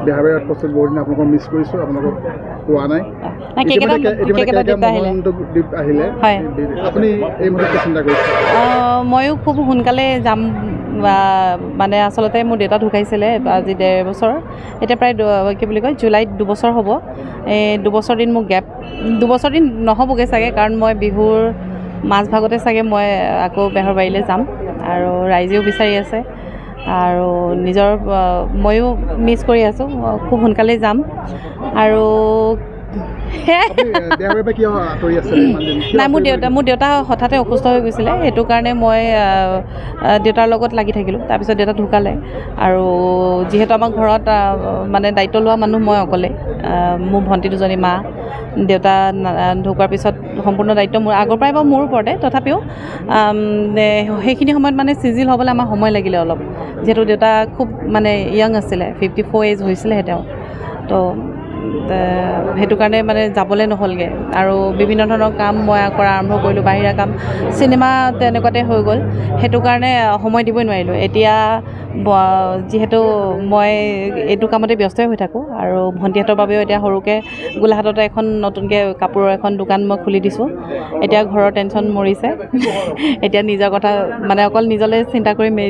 বেহাৰবাৰী আউটপোষ্টত বহুত দিন আপোনালোকক মিছ কৰিছোঁ, আপোনালোকক পোৱা নাই। আহিলে আপুনি এই মুহূৰ্তত কি চিন্তা কৰিছে? ময়ো খুব সোনকালে যাম, মানে আচলতে মোৰ দেউতা ঢুকাইছিলে আজি 1.5 বছৰ, এতিয়া প্ৰায় কি বুলি কয় জুলাইত 2 বছৰ হ'ব। এই 2 বছৰ দিন মোক গেপ, 2 বছৰ দিন নহ'বগৈ চাগে, কাৰণ মই বিহুৰ মাজভাগতে চাগে মই আকৌ বেহাৰবাৰীলৈ যাম, আৰু ৰাইজেও বিচাৰি আছে, আৰু নিজৰ ময়ো মিছ কৰি আছোঁ। খুব সোনকালে যাম। আৰু নাই, মোৰ দেউতা হঠাতে অসুস্থ হৈ গৈছিলে, সেইটো কাৰণে মই দেউতাৰ লগত লাগি থাকিলোঁ। তাৰপিছত দেউতা ঢুকালে, আৰু যিহেতু আমাৰ ঘৰত মানে দায়িত্ব লোৱা মানুহ মই অকলে, মোৰ ভণ্টি দুজনী, মা, দেউতা ঢুকোৱাৰ পিছত সম্পূৰ্ণ দায়িত্ব মোৰ আগৰ পৰাই বাৰু মোৰ ওপৰতে। তথাপিও সেইখিনি সময়ত মানে চিজিল হ'বলৈ আমাৰ সময় লাগিলে অলপ, যিহেতু দেউতা খুব মানে য়াং আছিলে, 54 এজ হৈছিলেহে তেওঁ। তো সেইটো কাৰণে মানে যাবলৈ নহ'লগৈ, আৰু বিভিন্ন ধৰণৰ কাম মই কৰা আৰম্ভ কৰিলোঁ, বাহিৰা কাম, চিনেমা তেনেকুৱাতে হৈ গ'ল, সেইটো কাৰণে সময় দিবই নোৱাৰিলোঁ। এতিয়া যিহেতু মই এইটো কামতে ব্যস্তই হৈ থাকোঁ, আৰু ভণ্টিহঁতৰ বাবেও এতিয়া সৰুকৈ গোলাঘাটতে এখন নতুনকৈ কাপোৰৰ এখন দোকান মই খুলি দিছোঁ। এতিয়া ঘৰৰ টেনশ্যন মৰিছে, এতিয়া নিজৰ কথা মানে অকল নিজলৈ চিন্তা কৰি